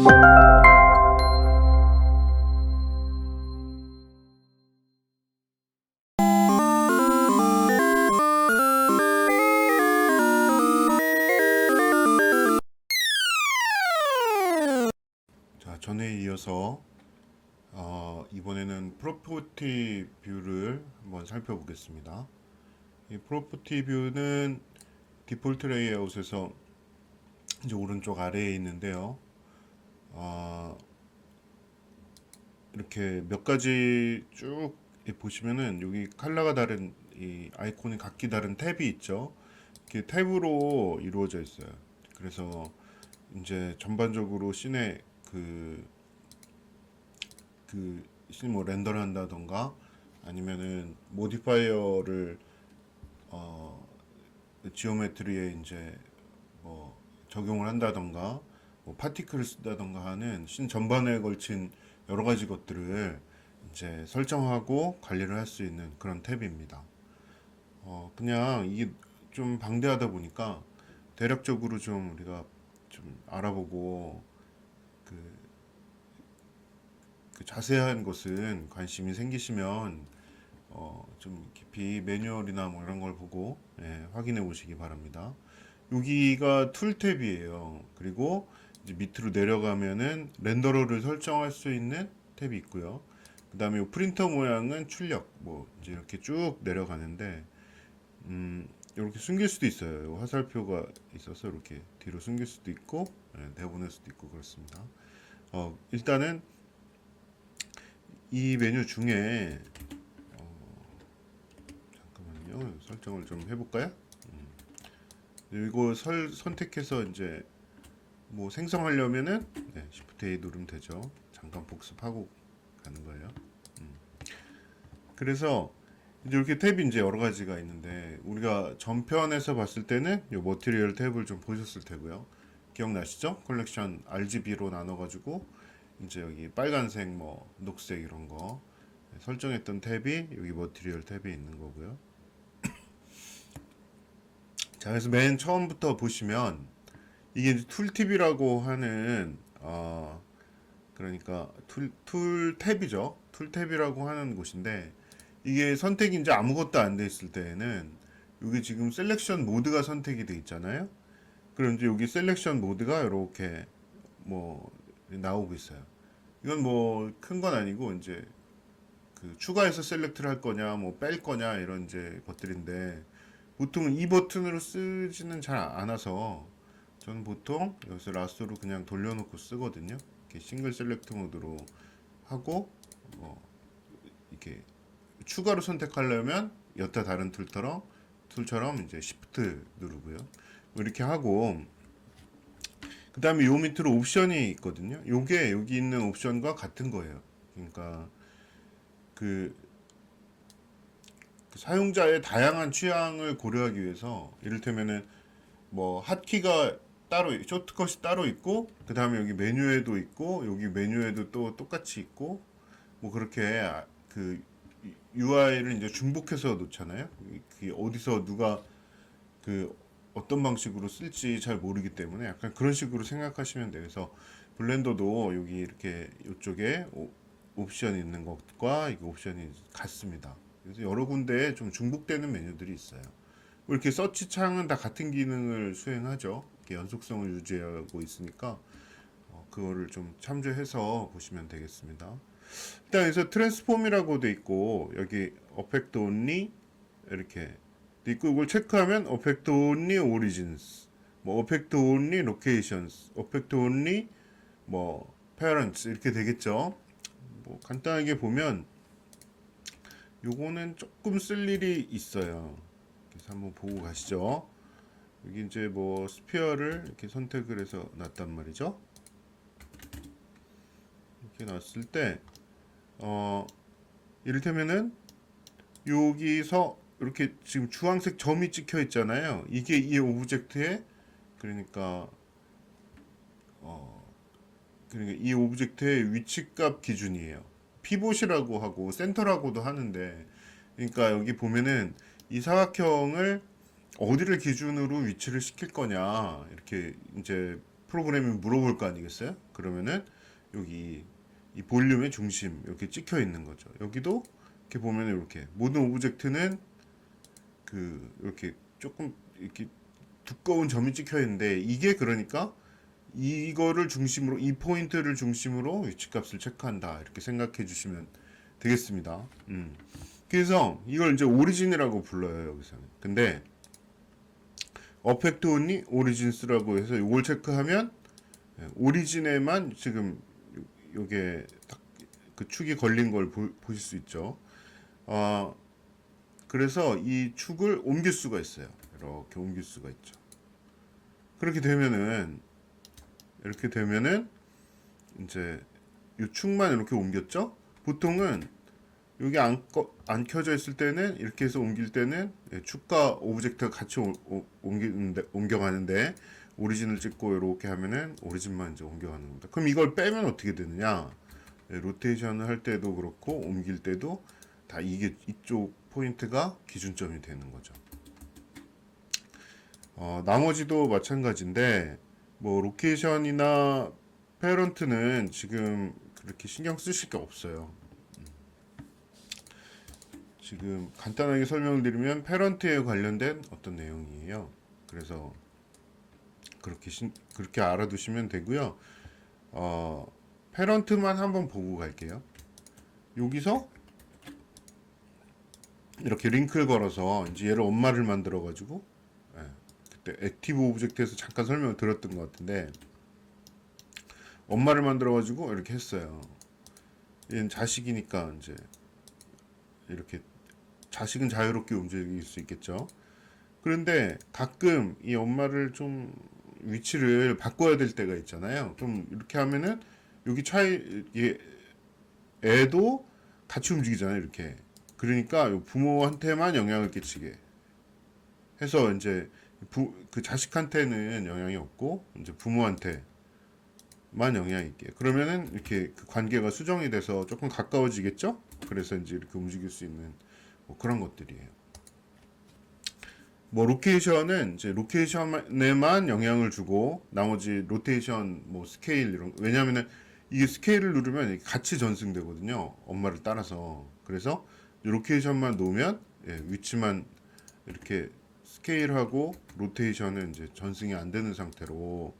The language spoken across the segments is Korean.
자, 전에 이어서 이번에는 프로퍼티 뷰를 한번 살펴보겠습니다. 이 프로퍼티 뷰는 디폴트 레이아웃에서 이제 오른쪽 아래에 있는데요. 이렇게 몇 가지 쭉 보시면은 여기 컬러가 다른 이 아이콘이 각기 다른 탭이 있죠. 이렇게 탭으로 이루어져 있어요. 그래서 이제 전반적으로 씬에 씬 뭐 렌더를 한다던가 아니면은 모디파이어를 지오메트리에 이제 뭐 적용을 한다던가 뭐 파티클을 쓴다던가 하는 씬 전반에 걸친 여러 가지 것들을 이제 설정하고 관리를 할 수 있는 그런 탭입니다. 그냥 이게 좀 방대하다 보니까 대략적으로 좀 우리가 좀 알아보고 그, 그 자세한 것은 관심이 생기시면 좀 깊이 매뉴얼이나 뭐 이런 걸 보고 확인해 보시기 바랍니다. 여기가 툴 탭이에요. 그리고 이제 밑으로 내려가면은 렌더러를 설정할 수 있는 탭이 있고요. 그 다음에 프린터 모양은 출력 뭐 이제 이렇게 쭉 내려가는데 이렇게 숨길 수도 있어요. 화살표가 있어서 이렇게 뒤로 숨길 수도 있고 내보낼 수도 있고 그렇습니다. 일단은 이 메뉴 중에 잠깐만요. 설정을 좀 해볼까요? 이거 선택해서 이제 뭐 생성하려면은 Shift A 누르면 되죠. 잠깐 복습하고 가는 거예요. 그래서 이제 이렇게 탭이 이제 여러 가지가 있는데 우리가 전편에서 봤을 때는 이 머티리얼 탭을 좀 보셨을 테고요. 기억나시죠? 컬렉션 RGB로 나눠가지고 이제 여기 빨간색, 뭐 녹색 이런 거 설정했던 탭이 여기 머티리얼 탭에 있는 거고요. 자, 그래서 맨 처음부터 보시면 이게 툴팁이라고 하는 그러니까 툴 탭이죠. 툴 탭이라고 하는 곳인데 이게 선택이 이제 아무것도 안 돼 있을 때에는 여기 지금 셀렉션 모드가 선택이 돼 있잖아요. 그럼 이제 여기 셀렉션 모드가 이렇게 뭐 나오고 있어요. 이건 뭐 큰 건 아니고 이제 그 추가해서 셀렉트를 할 거냐 뭐 뺄 거냐 이런 이제 것들인데 보통은 이 버튼으로 쓰지는 잘 않아서 저는 보통 여기서 라스트로 그냥 돌려놓고 쓰거든요. 이렇게 싱글 셀렉트 모드로 하고 이렇게 추가로 선택하려면 여타 다른 툴처럼 이제 Shift 누르고요. 이렇게 하고 그 다음에 요 밑으로 옵션이 있거든요. 요게 여기 있는 옵션과 같은 거예요. 그러니까 그 사용자의 다양한 취향을 고려하기 위해서 이를테면은 뭐 핫키가 따로 쇼트컷이 따로 있고 그 다음에 여기 메뉴에도 있고 여기 메뉴에도 또 똑같이 있고 뭐 그렇게 그 UI를 이제 중복해서 놓잖아요. 그 어디서 누가 그 어떤 방식으로 쓸지 잘 모르기 때문에 약간 그런 식으로 생각하시면 돼요. 그래서 블렌더도 여기 이렇게 이쪽에 옵션이 있는 것과 이거 옵션이 같습니다. 그래서 여러 군데에 좀 중복되는 메뉴들이 있어요. 이렇게 서치 창은 다 같은 기능을 수행하죠. 이렇게 연속성을 유지하고 있으니까 그거를 좀 참조해서 보시면 되겠습니다. 일단 여기서 트랜스폼이라고 돼 있고 여기 어펙트 온리 이렇게 돼 있고 이걸 체크하면 어펙트 온리 오리진스 뭐 어펙트 온리 로케이션스 어펙트 온리 뭐 페런츠 이렇게 되겠죠. 뭐 간단하게 보면 요거는 조금 쓸 일이 있어요. 그래서 한번 보고 가시죠. 여기 이제 뭐 스피어를 이렇게 선택을 해서 놨단 말이죠. 이렇게 놨을 때 이를테면은 여기서 이렇게 지금 주황색 점이 찍혀 있잖아요. 이게 이 오브젝트의 그러니까 그러니까 이 오브젝트의 위치값 기준이에요. 피봇이라고 하고 센터라고도 하는데 그러니까 여기 보면은 이 사각형을 어디를 기준으로 위치를 시킬 거냐 이렇게 이제 프로그램이 물어볼 거 아니겠어요? 그러면은 여기 이 볼륨의 중심 이렇게 찍혀 있는 거죠. 여기도 이렇게 보면 이렇게 모든 오브젝트는 그 이렇게 조금 이렇게 두꺼운 점이 찍혀 있는데 이게 그러니까 이거를 중심으로 이 포인트를 중심으로 위치값을 체크한다 이렇게 생각해 주시면 되겠습니다. 그래서 이걸 이제 오리진이라고 불러요 여기서는. 근데 어펙트 온리 오리진스라고 해서 이걸 체크하면 오리진에만 지금 요게 딱 그 축이 걸린 걸 보실 수 있죠. 그래서 이 축을 옮길 수가 있어요. 이렇게 옮길 수가 있죠. 그렇게 되면은 이제 이 축만 이렇게 옮겼죠. 보통은 여기 안 켜져 있을 때는 이렇게 해서 옮길 때는 축과 오브젝트가 같이 옮겨가는데 오리진을 찍고 이렇게 하면은 오리진만 이제 옮겨가는 겁니다. 그럼 이걸 빼면 어떻게 되느냐? 로테이션을 할 때도 그렇고 옮길 때도 다 이게 이쪽 포인트가 기준점이 되는 거죠. 나머지도 마찬가지인데 뭐 로케이션이나 페런트는 지금 그렇게 신경 쓰실 게 없어요. 지금 간단하게 설명을 드리면 페런트에 관련된 어떤 내용이에요. 그래서 그렇게 알아두시면 되고요. 페런트만 한번 보고 갈게요. 여기서 이렇게 링크를 걸어서 이제 얘를 엄마를 만들어 가지고 그때 액티브 오브젝트에서 잠깐 설명을 드렸던 것 같은데 엄마를 만들어 가지고 이렇게 했어요. 얘는 자식이니까 이제 이렇게 자식은 자유롭게 움직일 수 있겠죠. 그런데 가끔 이 엄마를 좀 위치를 바꿔야 될 때가 있잖아요. 좀 이렇게 하면은 여기 애도 같이 움직이잖아요. 이렇게. 그러니까 부모한테만 영향을 끼치게 해서 이제 그 자식한테는 영향이 없고 이제 부모한테만 영향이 있게. 그러면은 이렇게 그 관계가 수정이 돼서 조금 가까워지겠죠? 그래서 이제 이렇게 움직일 수 있는 뭐 그런 것들이에요. 뭐 로케이션은 이제 로케이션에만 영향을 주고 나머지 로테이션 뭐 스케일 이런 왜냐하면은 이게 스케일을 누르면 같이 전승되거든요. 엄마를 따라서. 그래서 로케이션만 놓으면 위치만 이렇게 스케일하고 로테이션은 이제 전승이 안 되는 상태로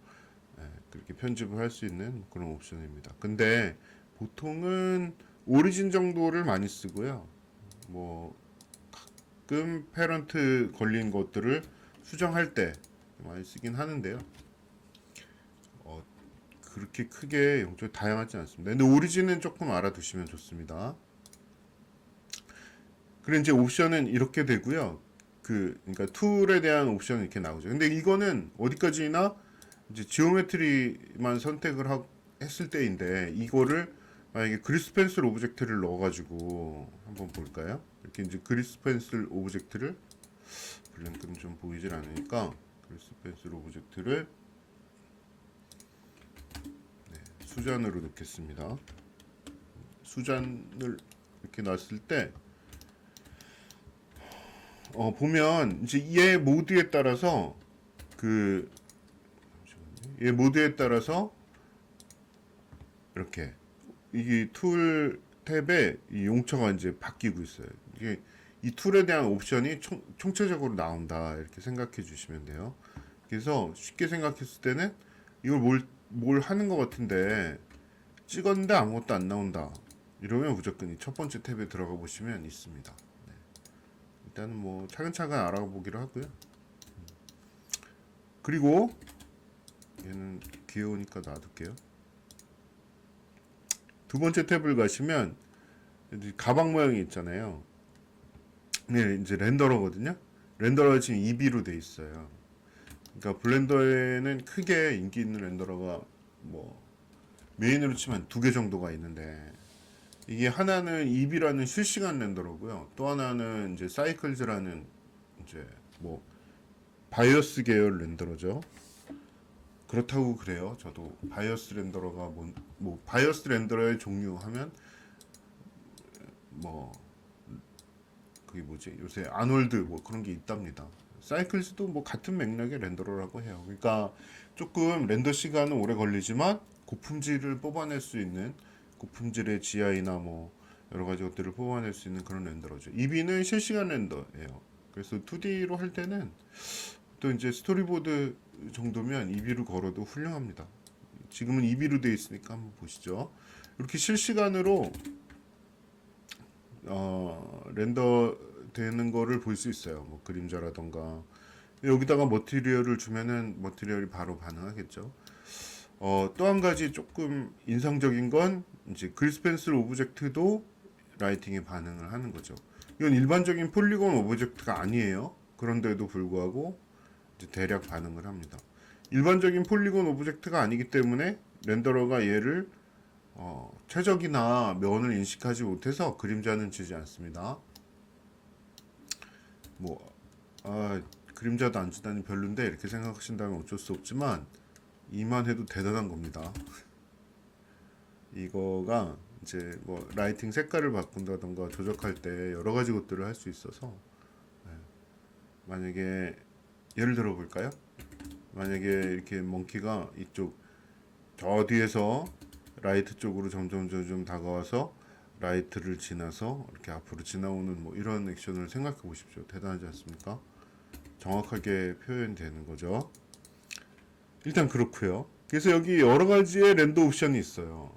그렇게 편집을 할 수 있는 그런 옵션입니다. 근데 보통은 오리진 정도를 많이 쓰고요. 뭐 가끔 페런트 걸린 것들을 수정할 때 많이 쓰긴 하는데요. 그렇게 크게 용도가 다양하지 않습니다. 근데 오리진은 조금 알아두시면 좋습니다. 그리고 이제 옵션은 이렇게 되고요. 그러니까 툴에 대한 옵션이 이렇게 나오죠. 근데 이거는 어디까지나 이제 지오메트리만 했을 때인데 이거를 만약에 그리스 펜슬 오브젝트를 넣어가지고 한번 볼까요? 이렇게 이제 그리스 펜슬 오브젝트를 블랭크는 좀 보이질 않으니까 그리스 펜슬 오브젝트를 수잔으로 넣겠습니다. 수잔을 이렇게 놨을 때 보면 이제 얘 모드에 따라서 얘 모드에 따라서 이렇게 이게 툴 탭에 이 용처가 이제 바뀌고 있어요. 이게 이 툴에 대한 옵션이 총체적으로 나온다 이렇게 생각해 주시면 돼요. 그래서 쉽게 생각했을 때는 이걸 뭘 하는 것 같은데 찍었는데 아무것도 안 나온다. 이러면 무조건 이 첫 번째 탭에 들어가 보시면 있습니다. 네. 일단은 뭐 차근차근 알아보기로 하고요. 그리고 얘는 귀여우니까 놔둘게요. 두 번째 탭을 가시면 가방 모양이 있잖아요. 네, 이제 렌더러거든요. 렌더러가 지금 2B로 돼 있어요. 그러니까 블렌더에는 크게 인기 있는 렌더러가 뭐 메인으로 치면 2개 정도가 있는데 이게 하나는 EB라는 실시간 렌더러고요. 또 하나는 이제 사이클즈라는 이제 뭐 바이어스 계열 렌더러죠. 그렇다고 그래요. 저도 바이어스 렌더러가 뭐 바이어스 렌더러의 종류 하면 뭐 그게 뭐지? 요새 아놀드 뭐 그런 게 있답니다. 사이클즈도 뭐 같은 맥락의 렌더러라고 해요. 그러니까 조금 렌더 시간은 오래 걸리지만 고품질을 뽑아낼 수 있는 고품질의 GI나 뭐 여러 가지 것들을 뽑아낼 수 있는 그런 렌더러죠. EB는 실시간 렌더예요. 그래서 2D로 할 때는 또 이제 스토리보드 정도면 EB로 걸어도 훌륭합니다. 지금은 EB로 되어 있으니까 한번 보시죠. 이렇게 실시간으로 렌더 되는 거를 볼 수 있어요. 뭐 그림자라던가 여기다가 머티리얼을 주면은 머티리얼이 바로 반응하겠죠. 또 한 가지 조금 인상적인 건 이제 그리스 펜슬 오브젝트도 라이팅에 반응을 하는 거죠. 이건 일반적인 폴리곤 오브젝트가 아니에요. 그런데도 불구하고 이제 대략 반응을 합니다. 일반적인 폴리곤 오브젝트가 아니기 때문에 렌더러가 얘를 최적이나 면을 인식하지 못해서 그림자는 지지 않습니다. 뭐 그림자도 안 주다니 별론데 이렇게 생각하신다면 어쩔 수 없지만 이만 해도 대단한 겁니다. 이거가 이제 뭐 라이팅 색깔을 바꾼다던가 조작할 때 여러 가지 것들을 할 수 있어서 만약에 예를 들어 볼까요? 만약에 이렇게 몽키가 이쪽 저 뒤에서 라이트 쪽으로 점점 다가와서 라이트를 지나서 이렇게 앞으로 지나오는 뭐 이런 액션을 생각해 보십시오. 대단하지 않습니까? 정확하게 표현되는 거죠. 일단 그렇고요. 그래서 여기 여러 가지의 렌더 옵션이 있어요.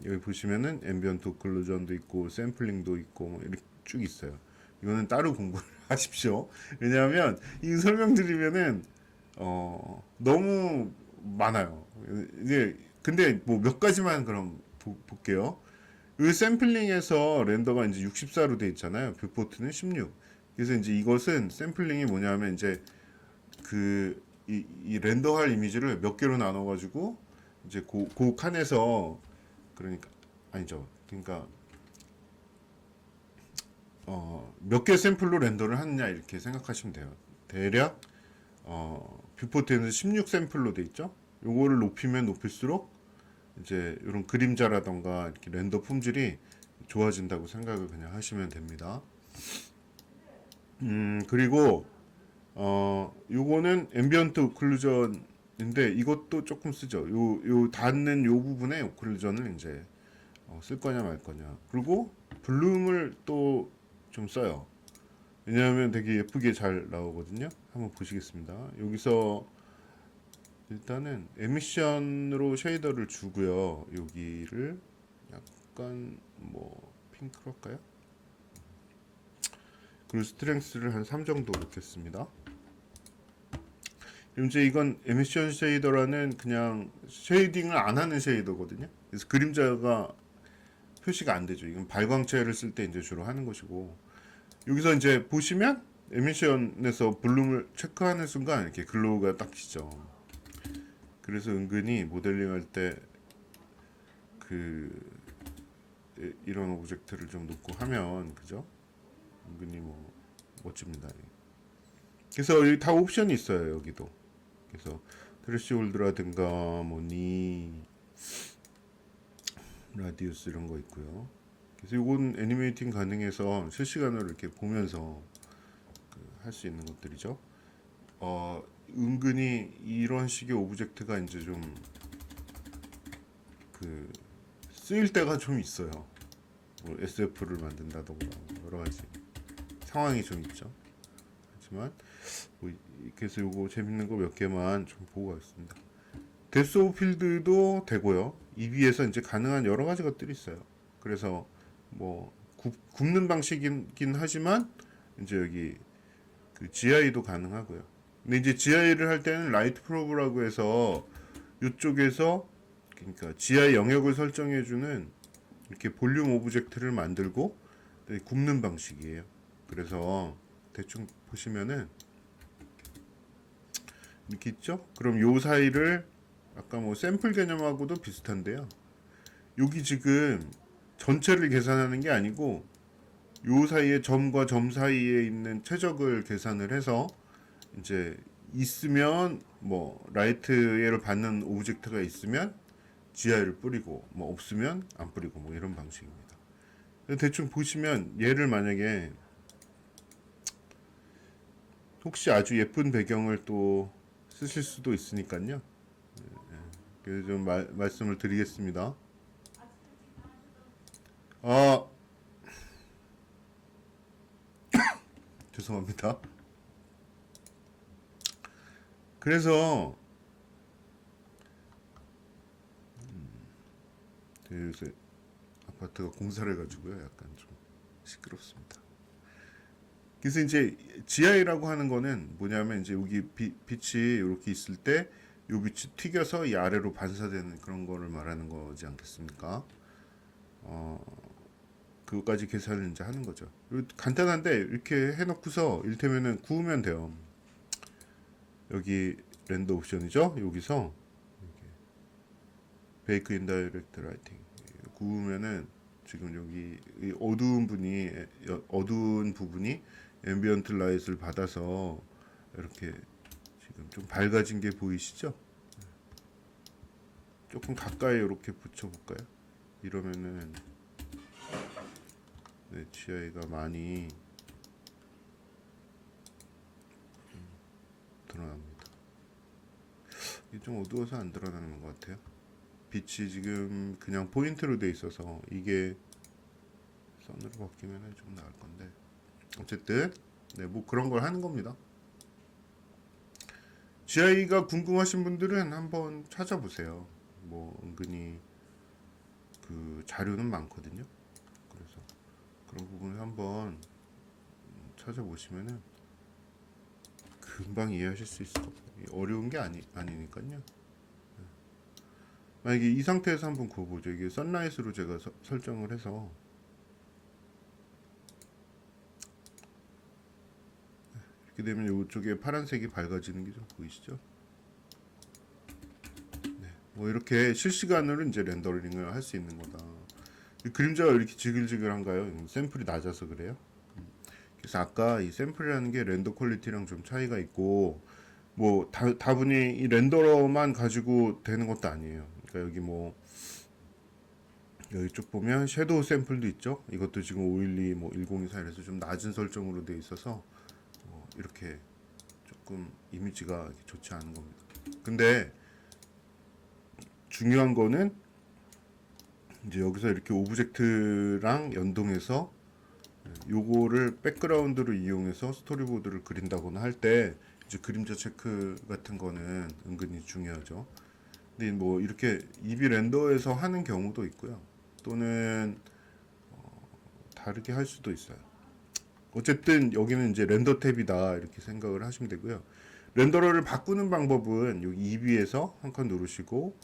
여기 보시면은 앰비언트 오클루전도 있고 샘플링도 있고 뭐 이렇게 쭉 있어요. 이거는 따로 공부를 하십시오. 왜냐하면 이 설명드리면은 너무 많아요. 이제 근데 뭐 몇 가지만 그럼 볼게요. 이 샘플링에서 렌더가 이제 64로 돼 있잖아요. 뷰포트는 16. 그래서 이제 이것은 샘플링이 뭐냐면 이제 이 렌더할 이미지를 몇 개로 나눠가지고 이제 그 칸에서 그러니까 아니죠. 그러니까 몇 개 샘플로 렌더를 하느냐 이렇게 생각하시면 돼요. 대략 뷰포트에는 16 샘플로 돼 있죠. 요거를 높이면 높일수록 이제 이런 그림자라던가 이렇게 렌더 품질이 좋아진다고 생각을 그냥 하시면 됩니다. 그리고 요거는 앰비언트 오클루전인데 이것도 조금 쓰죠. 요 닿는 요 부분에 오클루전을 이제 쓸 거냐 말 거냐. 그리고 블룸을 또 좀 써요. 왜냐하면 되게 예쁘게 잘 나오거든요. 한번 보시겠습니다. 여기서 일단은 에미션으로 쉐이더를 주고요. 여기를 약간 뭐 핑크로 할까요? 그리고 스트렝스를 한 3 정도 넣겠습니다. 이제 이건 에미션 쉐이더라는 그냥 쉐이딩을 안 하는 쉐이더거든요. 그래서 그림자가 표시가 안 되죠. 이건 발광체를 쓸 때 이제 주로 하는 것이고 여기서 이제 보시면 에미션에서 블룸을 체크하는 순간 이렇게 글로우가 딱 지죠. 그래서 은근히 모델링 할 때 이런 오브젝트를 좀 놓고 하면 그죠? 은근히 뭐 멋집니다. 그래서 여기 다 옵션이 있어요. 여기도. 그래서 트래시홀드라든가 뭐니 라디우스 이런 거 있고요. 그래서 이건 애니메이팅 가능해서 실시간으로 이렇게 보면서 할 수 있는 것들이죠. 은근히 이런 식의 오브젝트가 이제 좀 쓰일 때가 좀 있어요. 뭐 SF를 만든다던가 여러 가지 상황이 좀 있죠. 하지만 뭐 그래서 요거 재밌는 거 몇 개만 좀 보고 가겠습니다. 데스 오브 필드도 되고요. EB에서 이제 가능한 여러 가지 것들이 있어요. 그래서 뭐 굽는 방식이긴 하지만 이제 여기 GI도 가능하고요. 근데 이제 GI를 할 때는 라이트 프로브라고 해서 이쪽에서 그러니까 GI 영역을 설정해주는 이렇게 볼륨 오브젝트를 만들고 굽는 방식이에요. 그래서 대충 보시면은 이렇게 있죠? 그럼 요 사이를 아까 뭐 샘플 개념하고도 비슷한데요. 여기 지금 전체를 계산하는 게 아니고 요 사이에 점과 점 사이에 있는 최적을 계산을 해서 이제 있으면 뭐 라이트를 받는 오브젝트가 있으면 GI를 뿌리고 뭐 없으면 안 뿌리고 뭐 이런 방식입니다. 대충 보시면 얘를 만약에 혹시 아주 예쁜 배경을 또 쓰실 수도 있으니까요. 그래서 좀 말씀을 드리겠습니다. 아, 죄송합니다. 그래서 요새 아파트가 공사를 해가지고요. 약간 좀 시끄럽습니다. 그래서 이제 GI라고 하는 거는 뭐냐면 이제 여기 빛이 이렇게 있을 때 요 빛이 튀겨서 이 아래로 반사되는 그런 거를 말하는 거지 않겠습니까? 그것까지 계산을 이제 하는 거죠. 간단한데 이렇게 해놓고서 이를테면은 구우면 돼요. 여기 렌더 옵션이죠. 여기서 베이크 인 다이렉트 라이팅 구우면은 지금 여기 이 어두운 부분이 앰비언트 라이트를 받아서 이렇게 지금 좀 밝아진 게 보이시죠? 조금 가까이 이렇게 붙여볼까요? 이러면은 네, GI가 많이 드러납니다. 이게 좀 어두워서 안 드러나는 것 같아요. 빛이 지금 그냥 포인트로 돼 있어서 이게 선으로 바뀌면 좀 나을 건데 어쨌든 네, 뭐 그런 걸 하는 겁니다. GI가 궁금하신 분들은 한번 찾아보세요. 뭐 은근히 그 자료는 많거든요. 그래서 그런 부분을 한번 찾아보시면은 금방 이해하실 수 있을 겁니다. 어려운 게 아니니까요. 만약에 이 상태에서 한번 구워보죠. 이게 선라이트로 제가 설정을 해서 이렇게 되면 이쪽에 파란색이 밝아지는 게 좀 보이시죠? 네, 뭐 이렇게 실시간으로 이제 렌더링을 할 수 있는 거다. 이 그림자가 이렇게 지글지글한가요? 샘플이 낮아서 그래요? 그래서 아까 이 샘플이라는 게 렌더 퀄리티랑 좀 차이가 있고 뭐 다분히 이 렌더러만 가지고 되는 것도 아니에요. 그러니까 여기 뭐 여기 쭉 보면 섀도우 샘플도 있죠. 이것도 지금 512, 뭐 1024 이래서 좀 낮은 설정으로 되어 있어서 이렇게 조금 이미지가 이렇게 좋지 않은 겁니다. 근데 중요한 거는 이제 여기서 이렇게 오브젝트랑 연동해서 요거를 백그라운드로 이용해서 스토리보드를 그린다거나 할 때 이제 그림자 체크 같은 거는 은근히 중요하죠. 근데 뭐 이렇게 EB 렌더에서 하는 경우도 있고요. 또는 다르게 할 수도 있어요. 어쨌든 여기는 이제 렌더 탭이다 이렇게 생각을 하시면 되고요. 렌더러를 바꾸는 방법은 여기 EB에서 한 칸 누르시고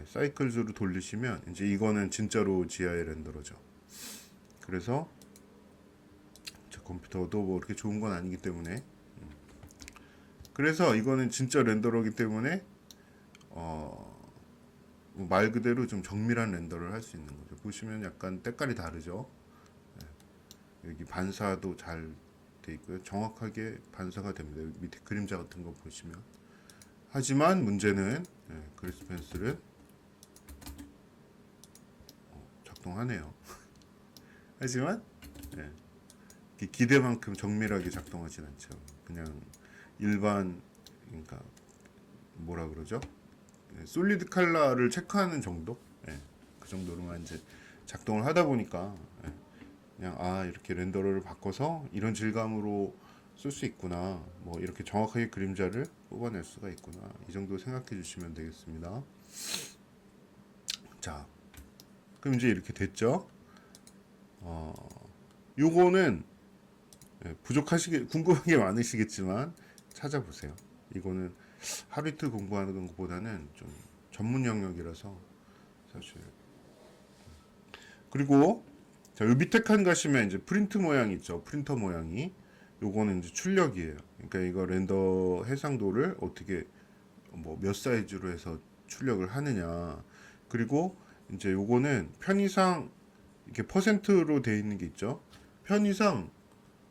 사이클즈로 돌리시면 이제 이거는 진짜로 GI 렌더러죠. 그래서 제 컴퓨터도 뭐 그렇게 좋은 건 아니기 때문에 그래서 이거는 진짜 렌더러기 때문에 말 그대로 좀 정밀한 렌더를 할 수 있는 거죠. 보시면 약간 때깔이 다르죠. 여기 반사도 잘 돼 있고요. 정확하게 반사가 됩니다. 여기 밑에 그림자 같은 거 보시면. 하지만 문제는 그리스 펜슬은 작동하네요. 하지만 기대만큼 정밀하게 작동하진 않죠. 그냥 일반 그러니까 뭐라 그러죠? 솔리드 칼라를 체크하는 정도? 그 정도로만 이제 작동을 하다 보니까 그냥 이렇게 렌더러를 바꿔서 이런 질감으로 쓸 수 있구나. 뭐 이렇게 정확하게 그림자를 뽑아낼 수가 있구나. 이 정도 생각해 주시면 되겠습니다. 자, 그럼 이제 이렇게 됐죠? 요거는 궁금한 게 많으시겠지만 찾아보세요. 이거는 하루 이틀 공부하는 것보다는 좀 전문 영역이라서 사실. 그리고 자, 요 밑에 칸 가시면 이제 프린트 모양 있죠. 프린터 모양이. 요거는 이제 출력이에요. 그러니까 이거 렌더 해상도를 어떻게 뭐 몇 사이즈로 해서 출력을 하느냐. 그리고 이제 요거는 편의상 이렇게 퍼센트로 되어 있는 게 있죠. 편의상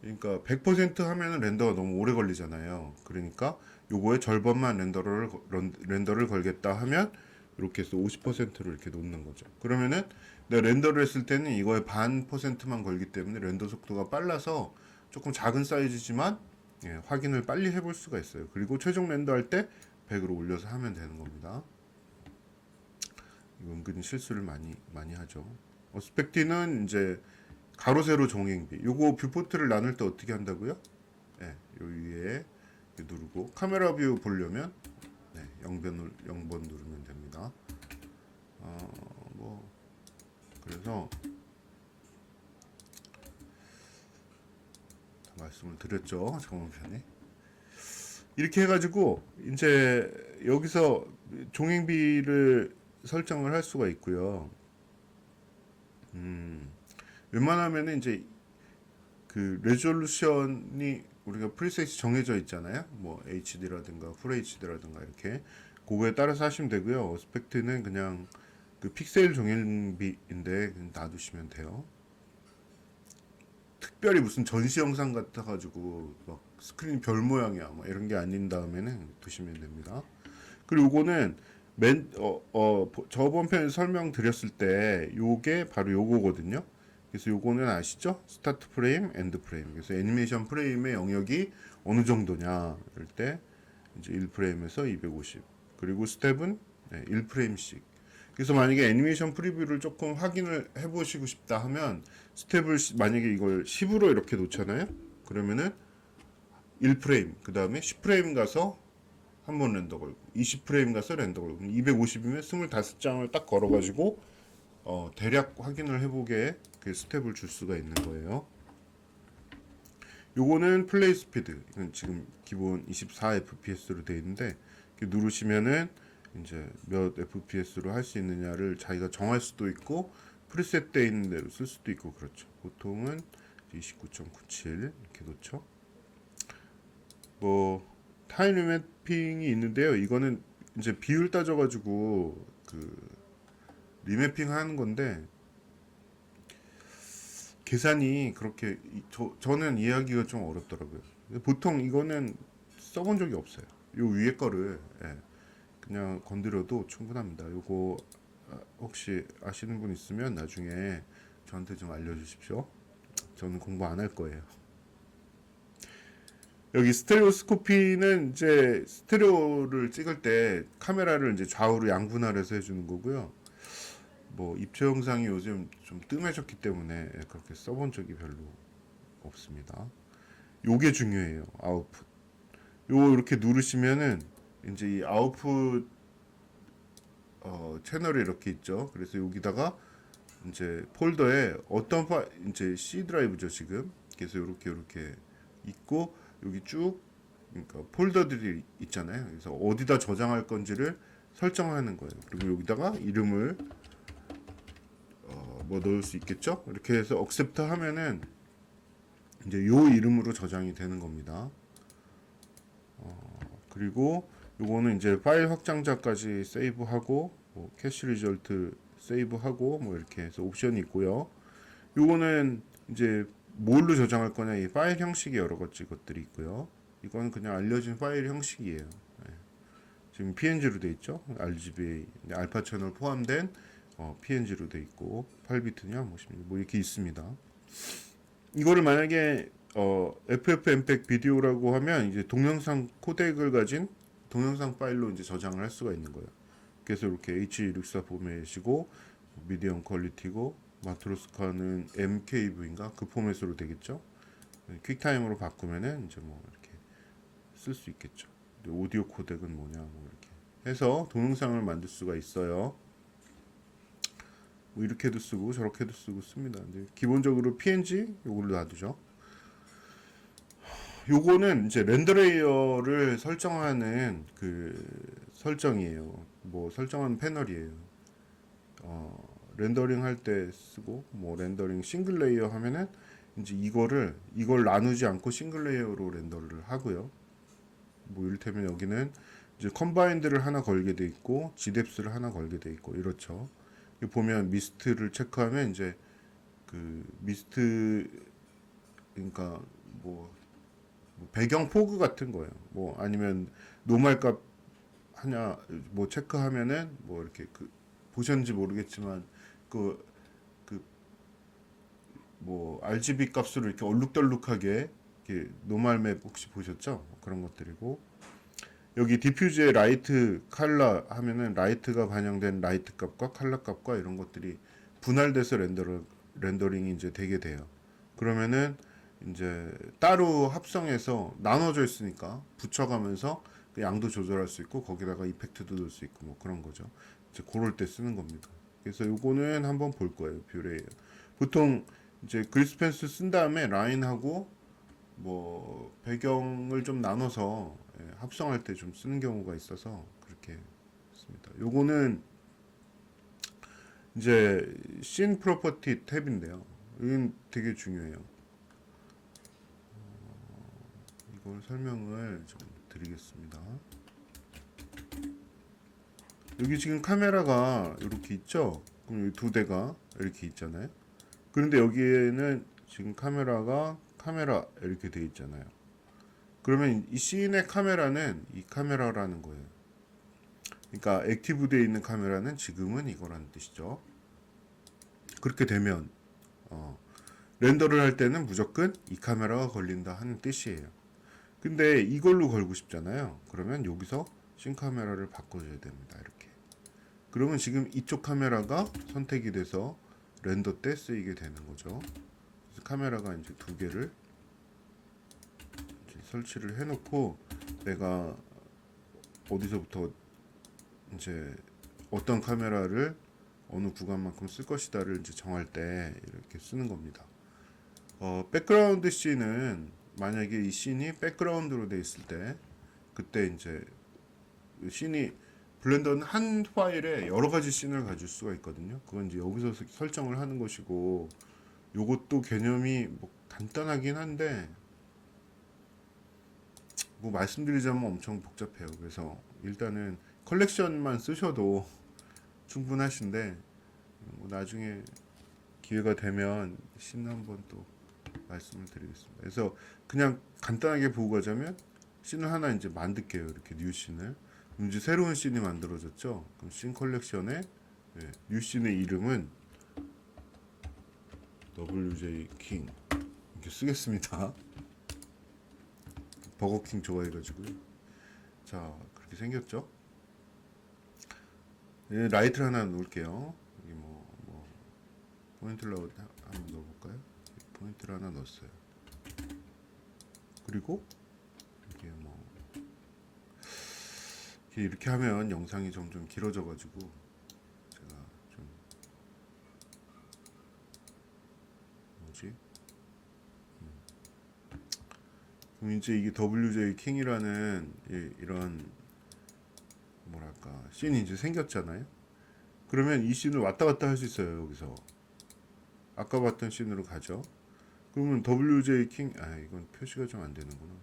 그러니까 100% 하면은 렌더가 너무 오래 걸리잖아요. 그러니까 요거의 절반만 렌더를 걸겠다 하면 이렇게 해서 50%로 이렇게 놓는 거죠. 그러면은 내가 렌더를 했을 때는 이거의 반 퍼센트만 걸기 때문에 렌더 속도가 빨라서 조금 작은 사이즈지만 예, 확인을 빨리 해볼 수가 있어요. 그리고 최종 렌더 할 때 100으로 올려서 하면 되는 겁니다. 이거 은근히 실수를 많이 하죠. 어스펙티는 이제 가로 세로 종횡비. 요거 뷰포트를 나눌 때 어떻게 한다고요? 예, 요 위에 누르고 카메라 뷰 보려면 네, 0번 누르면 됩니다. 뭐 그래서 말씀을 드렸죠. 저번편에 이렇게 해가지고 이제 여기서 종횡비를 설정을 할 수가 있고요. 웬만하면은 이제 그 레졸루션이 우리가 프리셋이 정해져 있잖아요. 뭐 HD라든가 풀 HD라든가 이렇게 그거에 따라서 하시면 되고요. 어스펙트는 그냥 그 픽셀 종횡비인데 그냥 놔두시면 돼요. 특별히 무슨 전시 영상 같아가지고 막 스크린 별 모양이야 뭐 이런 게 아닌 다음에는 두시면 됩니다. 그리고 요거는 저번 편에 설명드렸을 때 요게 바로 요거거든요. 그래서 요거는 아시죠? 스타트 프레임, 엔드 프레임. 그래서 애니메이션 프레임의 영역이 어느 정도냐 이럴 때 이제 1프레임에서 250. 그리고 스텝은 1프레임씩. 그래서 만약에 애니메이션 프리뷰를 조금 확인을 해보시고 싶다 하면 스텝을 만약에 이걸 10으로 이렇게 놓잖아요. 그러면은 1프레임, 그 다음에 10프레임 가서 한 번 렌더 걸고 20프레임 가서 렌더 걸고 250이면 25장을 딱 걸어가지고 대략 확인을 해보게 그 스텝을 줄 수가 있는 거예요. 요거는 플레이 스피드. 이건 지금 기본 24fps로 되어 있는데 누르시면은 이제 몇 fps로 할 수 있느냐를 자기가 정할 수도 있고 프리셋 되어 있는 대로 쓸 수도 있고 그렇죠. 보통은 29.97 이렇게 놓죠. 뭐 타임 리매핑이 있는데요. 이거는 이제 비율 따져가지고 그 리매핑 하는 건데 계산이 그렇게 저는 이해하기가 좀 어렵더라고요. 보통 이거는 써본 적이 없어요. 요 위에 거를 그냥 건드려도 충분합니다. 요거 혹시 아시는 분 있으면 나중에 저한테 좀 알려주십시오. 저는 공부 안 할 거예요. 여기 스테레오스코피는 이제 스테레오를 찍을 때 카메라를 이제 좌우로 양분할해서 해주는 거고요. 뭐 입체 영상이 요즘 좀 뜸해졌기 때문에 그렇게 써본 적이 별로 없습니다. 요게 중요해요. 아웃풋. 요 이렇게 누르시면은 이제 이 아웃풋 채널이 이렇게 있죠. 그래서 여기다가 이제 폴더에 어떤 이제 C 드라이브죠 지금. 그래서 이렇게 있고 여기 쭉 그러니까 폴더들이 있잖아요. 그래서 어디다 저장할 건지를 설정하는 거예요. 그리고 여기다가 이름을 뭐 넣을 수 있겠죠. 이렇게 해서 accept 하면은 이제 요 이름으로 저장이 되는 겁니다. 그리고 요거는 이제 파일 확장자까지 세이브하고 뭐 캐시 리절트 세이브하고 뭐 이렇게 해서 옵션이 있고요. 요거는 이제 뭘로 저장할 거냐 이 파일 형식이 여러 가지 것들이 있고요. 이건 그냥 알려진 파일 형식이에요. 지금 PNG로 돼 있죠. RGBA 알파 채널 포함된 PNG로 돼 있고 8비트냐 뭐 이렇게 있습니다. 이거를 만약에 FFmpeg 비디오라고 하면 이제 동영상 코덱을 가진 동영상 파일로 이제 저장을 할 수가 있는 거예요. 그래서 이렇게 H264 포맷이고 미디엄 퀄리티고 마트로스카는 MKV인가 그 포맷으로 되겠죠. 퀵타임으로 바꾸면은 이제 뭐 이렇게 쓸 수 있겠죠. 오디오 코덱은 뭐냐 뭐 이렇게 해서 동영상을 만들 수가 있어요. 뭐 이렇게도 쓰고 저렇게도 쓰고 씁니다. 근데 기본적으로 PNG 요걸로 놔두죠. 요거는 이제 렌더 레이어를 설정하는 그 설정이에요. 뭐 설정하는 패널이에요. 렌더링 할 때 쓰고 뭐 렌더링 싱글 레이어 하면은 이제 이걸 나누지 않고 싱글 레이어로 렌더를 하고요. 뭐 이를테면 여기는 이제 컴바인드를 하나 걸게 돼 있고 GDEPS를 하나 걸게 돼 있고 이렇죠. 보면 미스트를 체크하면 이제 그 미스트 그러니까 뭐 배경 포그 같은 거예요. 뭐 아니면 노멀 값 하냐 뭐 체크하면은 뭐 이렇게 그 보셨는지 모르겠지만 그 뭐 RGB 값으로 이렇게 얼룩덜룩하게 이렇게 노멀 맵 혹시 보셨죠? 그런 것들이고 여기 디퓨즈의 라이트 컬러 하면은 라이트가 반영된 라이트 값과 컬러 값과 이런 것들이 분할돼서 렌더링이 이제 되게 돼요. 그러면은 이제 따로 합성해서 나눠져 있으니까 붙여가면서 그 양도 조절할 수 있고 거기다가 이펙트도 넣을 수 있고 뭐 그런 거죠. 이제 그럴 때 쓰는 겁니다. 그래서 요거는 한번 볼 거예요. 뷰레이. 보통 이제 그리스펜스 쓴 다음에 라인하고 뭐 배경을 좀 나눠서 합성할 때 좀 쓰는 경우가 있어서 그렇게 씁니다. 요거는 이제 씬 프로퍼티 탭인데요. 이건 되게 중요해요. 이걸 설명을 좀 드리겠습니다. 여기 지금 카메라가 이렇게 있죠? 그럼 두 대가 이렇게 있잖아요. 그런데 여기에는 지금 카메라 이렇게 돼 있잖아요. 그러면 이 씬의 카메라는 이 카메라라는 거예요. 그러니까 액티브되어 있는 카메라는 지금은 이거라는 뜻이죠. 그렇게 되면 렌더를 할 때는 무조건 이 카메라가 걸린다 하는 뜻이에요. 근데 이걸로 걸고 싶잖아요. 그러면 여기서 씬 카메라를 바꿔줘야 됩니다. 이렇게. 그러면 지금 이쪽 카메라가 선택이 돼서 렌더 때 쓰이게 되는 거죠. 그래서 카메라가 이제 두 개를 이제 설치를 해놓고 내가 어디서부터 이제 어떤 카메라를 어느 구간만큼 쓸 것이다를 이제 정할 때 이렇게 쓰는 겁니다. 백그라운드 씬은 만약에 이 씬이 백그라운드로 돼 있을 때 그때 이제 씬이 블렌더는 한 파일에 여러 가지 씬을 가질 수가 있거든요. 그건 이제 여기서 설정을 하는 것이고 요것도 개념이 뭐 간단하긴 한데 뭐 말씀드리자면 엄청 복잡해요. 그래서 일단은 컬렉션만 쓰셔도 충분하신데 뭐 나중에 기회가 되면 씬 한번 또 말씀을 드리겠습니다. 그래서 그냥 간단하게 보고 가자면 씬을 하나 이제 만들게요. 이렇게 뉴 씬을. 그럼 이제 새로운 씬이 만들어졌죠. 그럼 씬 컬렉션에 뉴 씬의 이름은 WJ 킹 이렇게 쓰겠습니다. 버거킹 좋아해가지고요. 자 그렇게 생겼죠. 라이트를 하나 놓을게요. 여기 뭐 포인트를 한번 넣어볼까요? 포인트를 하나 넣었어요. 그리고 이게 뭐 이렇게 하면 영상이 점점 길어져가지고 제가 좀 뭐지? 그럼 이제 이게 WJ 킹이라는 이런 뭐랄까 씬이 이제 생겼잖아요. 그러면 이 씬을 왔다 갔다 할 수 있어요. 여기서 아까 봤던 씬으로 가죠. 그러면 WJ 킹 이건 표시가 좀 안 되는구나.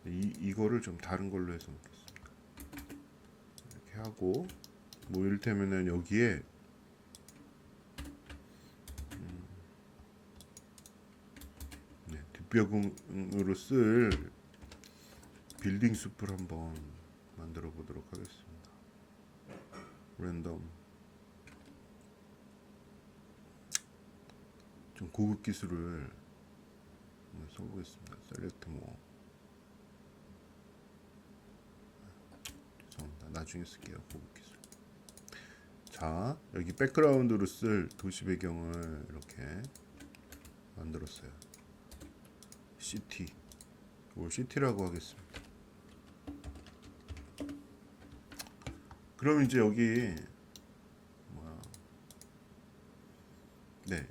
이거를 좀 다른 걸로 해서 놓겠습니다. 이렇게 하고 뭐 이를테면은 여기에 뒷배경으로 쓸 빌딩 숲을 한번 만들어 보도록 하겠습니다. 랜덤 좀 고급 기술을 써보겠습니다. 셀렉트 뭐 죄송합니다. 나중에 쓸게요. 고급 기술. 자 여기 백그라운드로 쓸 도시 배경을 이렇게 만들었어요. 시티 이걸 시티라고 하겠습니다. 그럼 이제 여기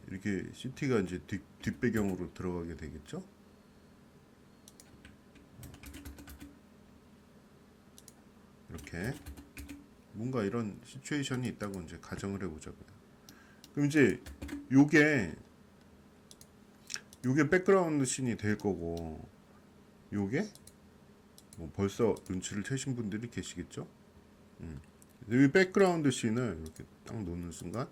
이렇게 시티가 이제 뒷배경으로 들어가게 되겠죠. 이렇게 뭔가 이런 시츄에이션이 있다고 이제 가정을 해보자고요. 그럼 이제 요게 백그라운드 씬이 될 거고 요게 뭐 벌써 눈치를 채신 분들이 계시겠죠. 이 백그라운드 씬을 이렇게 딱 놓는 순간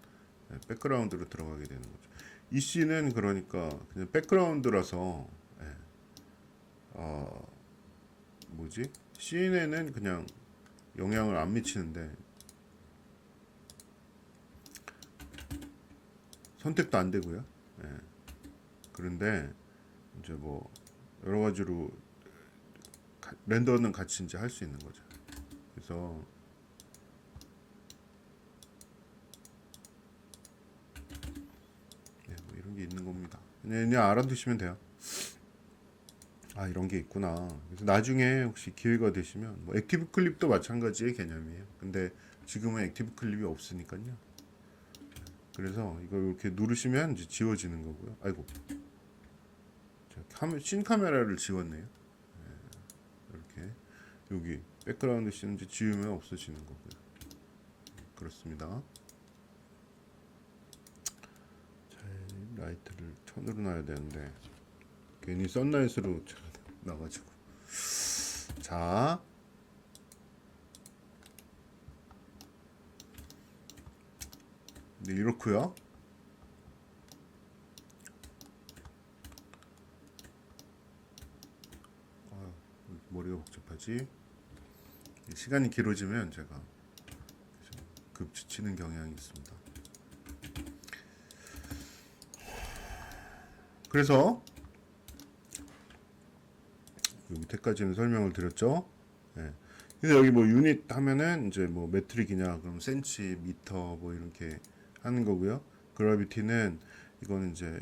백그라운드로 들어가게 되는 거죠. 이 씬은 그러니까 그냥 백그라운드라서 뭐지? 씬에는 그냥 영향을 안 미치는데 선택도 안 되고요. 그런데 이제 뭐 여러 가지로 렌더는 같이 이제 할 수 있는 거죠. 그래서 네, 뭐 이런 게 있는 겁니다. 그냥 알아두시면 돼요. 아, 이런 게 있구나. 그래서 나중에 혹시 기회가 되시면 뭐 액티브 클립도 마찬가지의 개념이에요. 근데 지금은 액티브 클립이 없으니까요. 그래서 이걸 이렇게 누르시면 이제 지워지는 거고요. 아이고, 신 카메라를 지웠네요. 이렇게 여기 백그라운드 씬은 이제 지우면 없어지는 거고요. 그렇습니다. 라이트를 1000으로 놔야 되는데 괜히 썬라이트로 나가지고. 자, 네, 이렇고요. 머리가 복잡하지. 시간이 길어지면 제가 급 지치는 경향이 있습니다. 그래서 요 밑에까지는 설명을 드렸죠. 예. 그래서 여기 뭐 유닛 하면은 이제 뭐 메트릭이냐 그럼 센치, 미터 뭐 이렇게 하는 거고요. 그래비티는 이거는 이제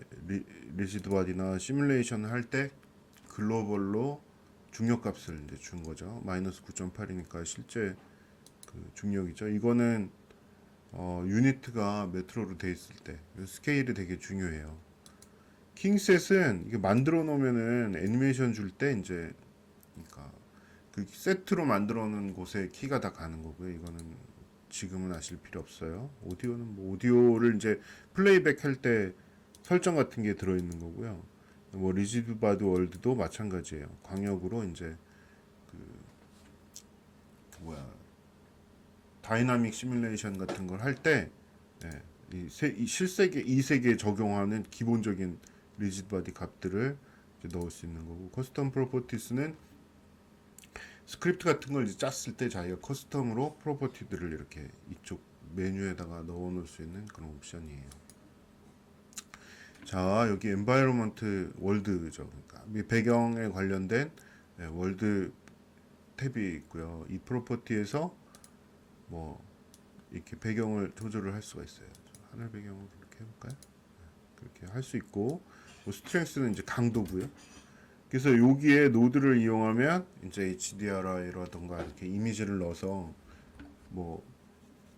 리지드 바디나 시뮬레이션 할 때 글로벌로 중력 값을 이제 준 거죠. 마이너스 9.8이니까 실제 그 중력이죠. 이거는 유니트가 메트로로 돼 있을 때 스케일이 되게 중요해요. 킹셋은 이게 만들어 놓으면은 애니메이션 줄 때 이제 그러니까 그 세트로 만들어 놓은 곳에 키가 다 가는 거고요. 이거는 지금은 아실 필요 없어요. 오디오는 뭐 오디오를 이제 플레이백 할 때 설정 같은 게 들어 있는 거고요. 뭐 리지드 바드 월드도 마찬가지예요. 광역으로 이제 뭐야 다이나믹 시뮬레이션 같은 걸 할 때 이 실세계 이 세계에 적용하는 기본적인 리지드 바디 값들을 이제 넣을 수 있는 거고 커스텀 프로퍼티스는 스크립트 같은 걸 이제 짰을 때 자기가 커스텀으로 프로퍼티들을 이렇게 이쪽 메뉴에다가 넣어 놓을 수 있는 그런 옵션이에요. 자, 여기 엔바이러먼트 월드죠. 그러니까 배경에 관련된 월드 탭이 있고요. 이 프로퍼티에서 뭐 이렇게 배경을 조절을 할 수가 있어요. 하늘 배경으로 이렇게 해볼까요? 그렇게 할 수 있고 뭐 스트렝스는 이제 강도고요. 그래서 여기에 노드를 이용하면 이제 HDRI라던가 이렇게 이미지를 넣어서 뭐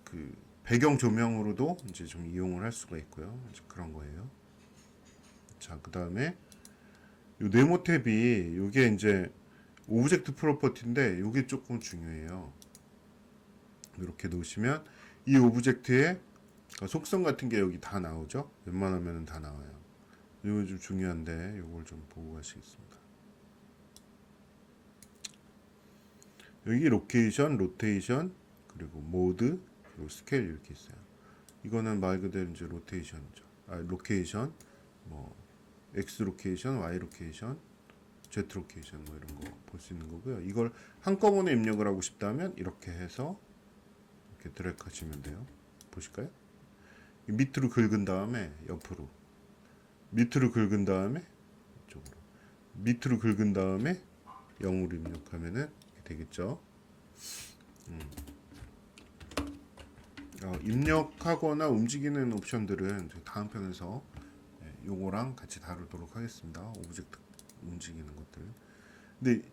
그 배경 조명으로도 이제 좀 이용을 할 수가 있고요. 이제 그런 거예요. 자, 그 다음에 요 네모 탭이 요게 이제 오브젝트 프로퍼티인데 요게 조금 중요해요. 이렇게 놓으시면 이 오브젝트의 속성 같은 게 여기 다 나오죠. 웬만하면 다 나와요. 이거 좀 중요한데 요걸 좀 보고 가시겠습니다. 여기 로케이션, 로테이션, 그리고 모드, 그리고 스케일 이렇게 있어요. 이거는 말 그대로 이제 로테이션이죠. 로케이션, 뭐 X 로케이션, Y 로케이션, Z 로케이션 뭐 이런 거 볼 수 있는 거고요. 이걸 한꺼번에 입력을 하고 싶다면 이렇게 해서 이렇게 드래그 하시면 돼요. 보실까요? 밑으로 긁은 다음에 옆으로, 밑으로 긁은 다음에 이쪽으로, 밑으로 긁은 다음에 0으로 입력하면은 이렇게 되겠죠. 입력하거나 움직이는 옵션들은 다음 편에서 요거랑 같이 다루도록 하겠습니다. 오브젝트 움직이는 것들. 근데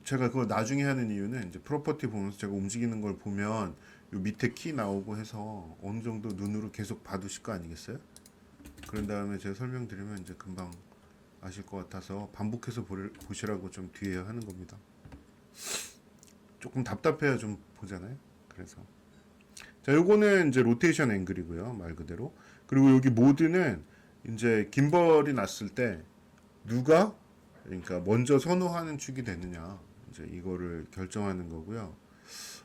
제가 그거 나중에 하는 이유는 이제 프로퍼티 보면서 제가 움직이는 걸 보면 요 밑에 키 나오고 해서 어느 정도 눈으로 계속 봐두실 거 아니겠어요? 그런 다음에 제가 설명드리면 이제 금방 아실 것 같아서 반복해서 보시라고 좀 뒤에 하는 겁니다. 조금 답답해야 좀 보잖아요. 그래서 자, 요거는 이제 로테이션 앵글이고요. 말 그대로. 그리고 여기 모드는 이제 김벌이 났을 때 누가 그러니까 먼저 선호하는 축이 되느냐 이제 이거를 결정하는 거고요.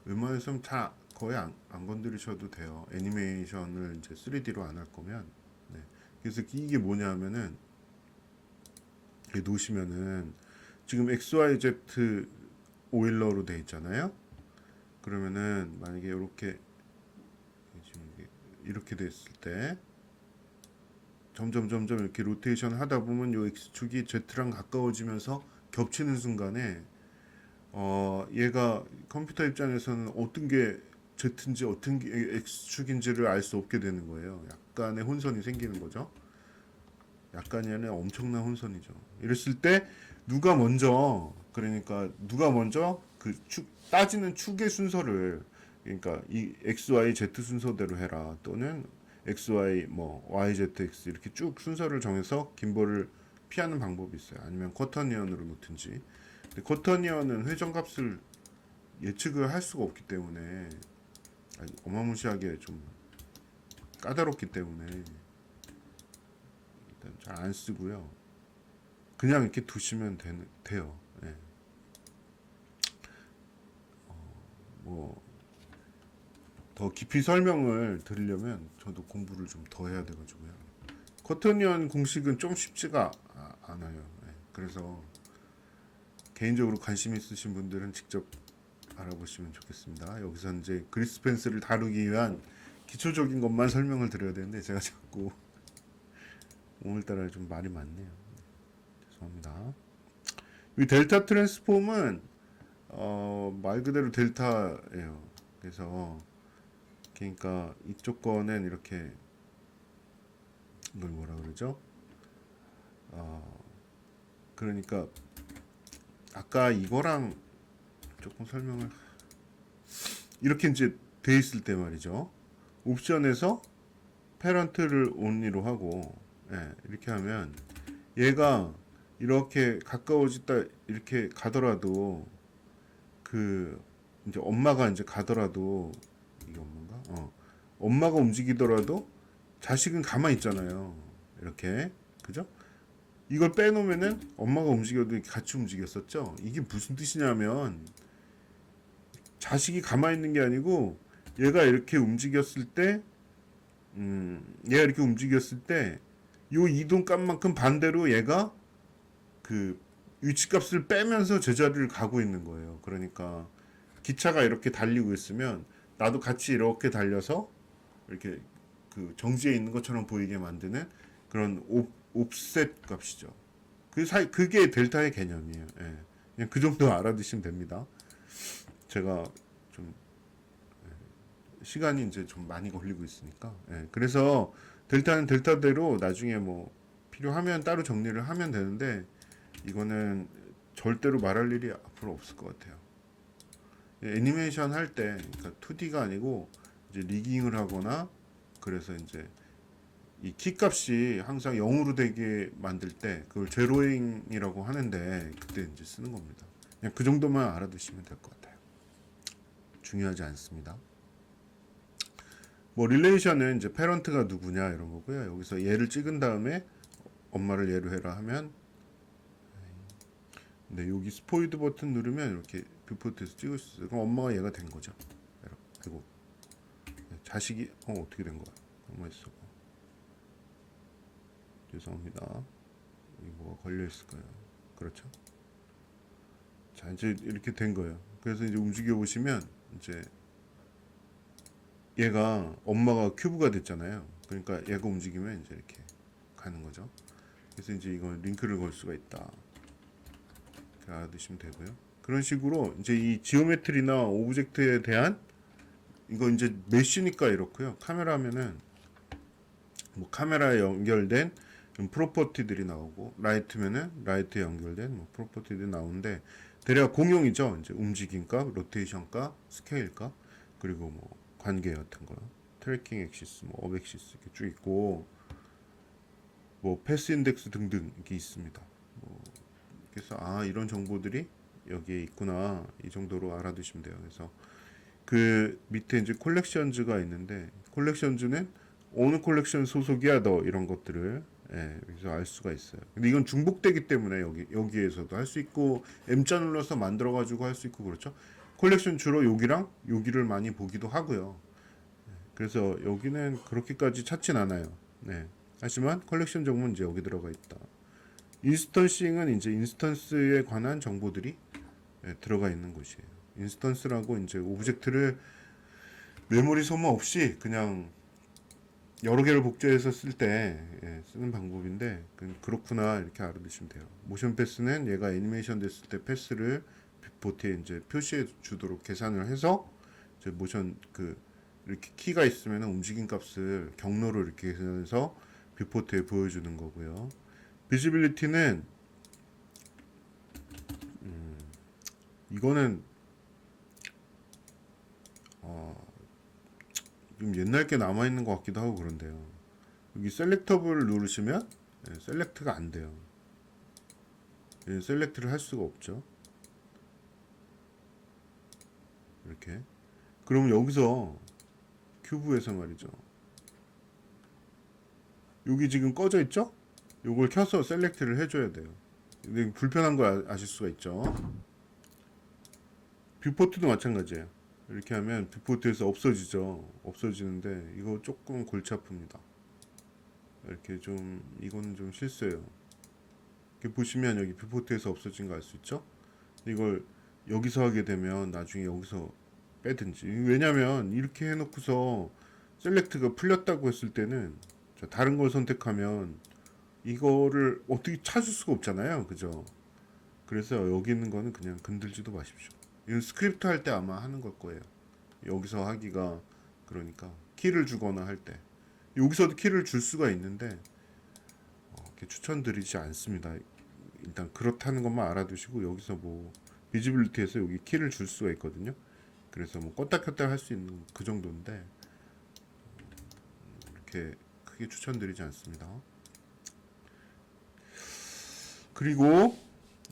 웬만해서는 다 거의 안 건드리셔도 돼요. 애니메이션을 이제 3D로 안 할 거면. 네. 그래서 이게 뭐냐면은 이렇게 놓으시면은 지금 XYZ 오일러로 돼 있잖아요. 그러면은 만약에 이렇게 이렇게 됐을 때 점점 이렇게 로테이션 하다 보면 요 X축이 Z랑 가까워지면서 겹치는 순간에 얘가 컴퓨터 입장에서는 어떤 게 Z인지 어떤 게 X축인지를 알 수 없게 되는 거예요. 약간의 혼선이 생기는 거죠. 약간이 아니라 엄청난 혼선이죠. 이랬을 때 누가 먼저 그 따지는 축의 순서를, 그러니까 이 X, Y, Z 순서대로 해라, 또는 X, Y, 뭐 Y, Z, X 이렇게 쭉 순서를 정해서 김볼을 피하는 방법이 있어요. 아니면 쿼터니언으로 놓든지. 근데 쿼터니언은 회전값을 예측을 할 수가 없기 때문에 어마무시하게 좀 까다롭기 때문에 일단 잘 안 쓰고요. 그냥 이렇게 두시면 돼요. 예. 뭐 더 깊이 설명을 드리려면 저도 공부를 좀 더 해야 돼가지고요. 쿼터니언 공식은 좀 쉽지가 않아요. 예. 그래서 개인적으로 관심 있으신 분들은 직접 알아보시면 좋겠습니다. 여기서 이제 그리스 펜스를 다루기 위한 기초적인 것만 설명을 드려야 되는데 제가 자꾸 오늘따라 좀 말이 많네요. 죄송합니다. 이 델타 트랜스폼은 말 그대로 델타예요. 그래서 그러니까 이쪽 거는 이렇게, 이걸 뭐라 그러죠? 그러니까 아까 이거랑 조금 설명을 이렇게 이제 돼 있을 때 말이죠. 옵션에서 페런트를 only로 하고, 예, 이렇게 하면 얘가 이렇게 가까워지다 이렇게 가더라도, 그 이제 엄마가 이제 가더라도, 이게 엄마인가? 엄마가 움직이더라도 자식은 가만히 있잖아요. 이렇게, 그죠? 이걸 빼놓으면은 엄마가 움직여도 같이 움직였었죠. 이게 무슨 뜻이냐면 자식이 가만히 있는 게 아니고 얘가 이렇게 움직였을 때, 얘가 이렇게 움직였을 때 요 이동값만큼 반대로 얘가 그 위치값을 빼면서 제자리를 가고 있는 거예요. 그러니까 기차가 이렇게 달리고 있으면 나도 같이 이렇게 달려서 이렇게 그 정지해 있는 것처럼 보이게 만드는 그런 옵셋 값이죠. 그게 델타의 개념이에요. 예. 그냥 그 정도 알아두시면 됩니다. 제가 좀 시간이 이제 좀 많이 걸리고 있으니까. 예. 그래서 델타는 델타대로 나중에 뭐 필요하면 따로 정리를 하면 되는데, 이거는 절대로 말할 일이 앞으로 없을 것 같아요. 예, 애니메이션 할 때, 그러니까 2D가 아니고 이제 리깅을 하거나, 그래서 이제 이 키값이 항상 0으로 되게 만들 때 그걸 제로잉이라고 하는데, 그때 이제 쓰는 겁니다. 그냥 그 정도만 알아두시면 될 것 같아요. 중요하지 않습니다. 뭐 릴레이션은 이제 페런트가 누구냐 이런 거고요. 여기서 얘를 찍은 다음에 엄마를 얘로 해라 하면, 네, 여기 스포이드 버튼 누르면 이렇게 뷰포트에서 찍을 수 있어요. 그럼 엄마가 얘가 된 거죠. 아이고, 자식이 어떻게 된 거야? 엄마 있어. 죄송합니다. 이 뭐가 걸려 있을 거예요. 그렇죠? 자, 이제 이렇게 된 거예요. 그래서 이제 움직여 보시면 이제 얘가 엄마가 큐브가 됐잖아요. 그러니까 얘가 움직이면 이제 이렇게 가는 거죠. 그래서 이제 이건 링크를 걸 수가 있다. 이렇게 알아두시면 되고요. 그런 식으로 이제 이 지오메트리나 오브젝트에 대한, 이거 이제 메쉬니까 이렇고요. 카메라면은 뭐 카메라에 연결된 프로퍼티들이 나오고, 라이트면은 라이트에 연결된 뭐 프로퍼티들이 나오는데, 대략 공용이죠. 이제 움직임값, 로테이션값, 스케일값, 그리고 뭐 관계 같은 거, 트래킹 엑시스, 뭐 업 엑시스 이렇게 쭉 있고, 뭐 패스 인덱스 등등 이렇게 있습니다. 뭐 그래서 이런 정보들이 여기에 있구나, 이 정도로 알아두시면 돼요. 그래서 그 밑에 이제 콜렉션즈가 있는데, 콜렉션즈는 어느 콜렉션 소속이야 너, 이런 것들을, 예, 여기서 알 수가 있어요. 근데 이건 중복되기 때문에 여기에서도 할 수 있고, M자 눌러서 만들어 가지고 할 수 있고, 그렇죠. 콜렉션 주로 여기랑 여기를 많이 보기도 하고요. 그래서 여기는 그렇게까지 찾진 않아요. 네. 하지만 컬렉션 정보는 이제 여기 들어가 있다. 인스턴싱은 이제 인스턴스에 관한 정보들이 들어가 있는 곳이에요. 인스턴스라고 이제 오브젝트를 메모리 소모 없이 그냥 여러 개를 복제해서 쓸 때 쓰는 방법인데 그렇구나 이렇게 알아두시면 돼요. 모션 패스는 얘가 애니메이션 됐을 때 패스를 뷰포트에 이제 표시해 주도록 계산을 해서 이제 모션 이렇게 키가 있으면 움직임 값을 경로로 이렇게 계산해서 뷰포트에 보여주는 거고요. 비지빌리티는 이거는 좀 옛날 게 남아 있는 것 같기도 하고 그런데요. 여기 셀렉터블 누르시면 셀렉트가 안 돼요. 셀렉트를 할 수가 없죠. 이렇게. 그럼 여기서 큐브에서 말이죠. 여기 지금 꺼져 있죠? 요걸 켜서 셀렉트를 해줘야 돼요. 근데 불편한 거 아실 수가 있죠. 뷰포트도 마찬가지예요. 이렇게 하면 뷰포트에서 없어지죠. 없어지는데 이거 조금 골치 아픕니다. 이렇게 좀 이거는 좀 실수예요. 이렇게 보시면 여기 뷰포트에서 없어진 거 알 수 있죠? 이걸 여기서 하게 되면 나중에 여기서 빼든지, 왜냐면 이렇게 해놓고서 셀렉트가 풀렸다고 했을 때는 다른 걸 선택하면 이거를 어떻게 찾을 수가 없잖아요. 그죠? 그래서 여기 있는 거는 그냥 건들지도 마십시오. 이건 스크립트 할 때 아마 하는 걸 거예요. 여기서 하기가, 그러니까 키를 주거나 할 때 여기서도 키를 줄 수가 있는데 이렇게 추천드리지 않습니다. 일단 그렇다는 것만 알아두시고, 여기서 뭐 비지빌리티에서 여기 키를 줄 수가 있거든요. 그래서 뭐 껐다 켰다 할 수 있는 그 정도인데 이렇게 크게 추천드리지 않습니다. 그리고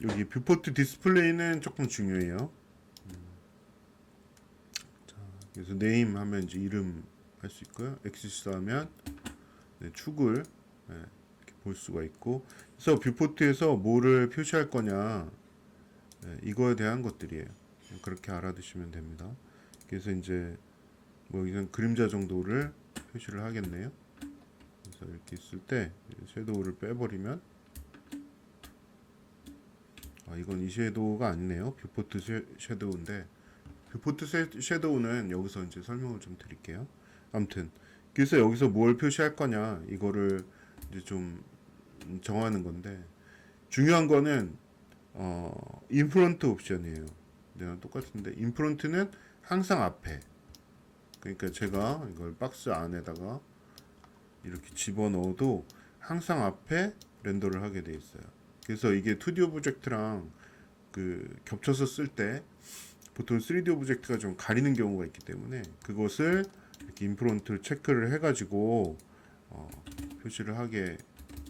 여기 뷰포트 디스플레이는 조금 중요해요. 자, 그래서 네임 하면 이제 이름 할 수 있고요. 엑시스 하면 축을 이렇게 볼 수가 있고, 그래서 뷰포트에서 뭐를 표시할 거냐, 이거에 대한 것들이에요. 그렇게 알아두시면 됩니다. 그래서 이제 뭐 여기는 그림자 정도를 표시를 하겠네요. 그래서 이렇게 있을 때 섀도우를 빼버리면, 이건 이 섀도우가 아니네요. 뷰포트 섀도우인데, 뷰포트 섀도우는 여기서 이제 설명을 좀 드릴게요. 아무튼 그래서 여기서 뭘 표시할 거냐, 이거를 이제 좀 정하는 건데, 중요한 거는 인프론트 옵션이에요. 내가 똑같은데 인프론트는 항상 앞에, 그러니까 제가 이걸 박스 안에다가 이렇게 집어넣어도 항상 앞에 렌더를 하게 돼 있어요. 그래서 이게 2D 오브젝트랑 겹쳐서 쓸 때 보통 3D 오브젝트가 좀 가리는 경우가 있기 때문에 그것을 이렇게 인프론트 체크를 해가지고 표시를 하게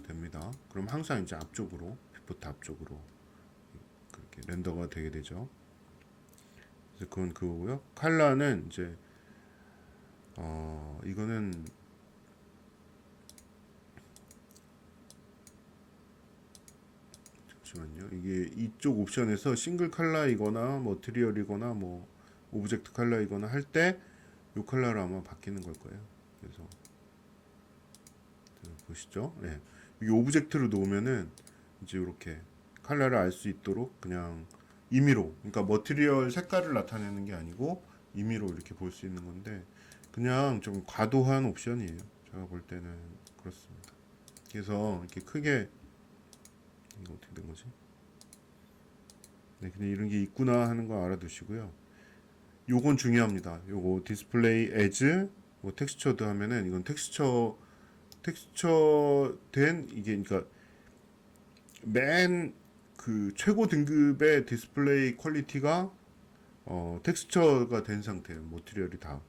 됩니다. 그럼 항상 이제 앞쪽으로, 뷰포트 앞쪽으로 그렇게 렌더가 되게 되죠. 그래서 그건 그거고요. 칼라는 이제 이거는 잠시만요. 이게 이쪽 옵션에서 싱글 칼라이거나 머티리얼이거나 뭐 오브젝트 칼라이거나 할 때 이 칼라로 아마 바뀌는 걸 거예요. 그래서 보시죠. 네. 이 오브젝트를 놓으면은 이제 이렇게 칼라를 알 수 있도록 그냥 임의로, 그러니까 머티리얼 색깔을 나타내는 게 아니고 임의로 이렇게 볼 수 있는 건데, 그냥 좀 과도한 옵션이에요. 제가 볼 때는 그렇습니다. 그래서 이렇게 크게, 이거 어떻게 된 거지? 네, 그냥 이런 게 있구나 하는 거 알아두시고요. 요건 중요합니다. 요거 디스플레이 에즈 뭐 텍스처드 하면은 이건 텍스처 된, 이게 그러니까 맨 최고 등급의 디스플레이 퀄리티가 텍스처가 된 상태예요. 모티리얼이 다,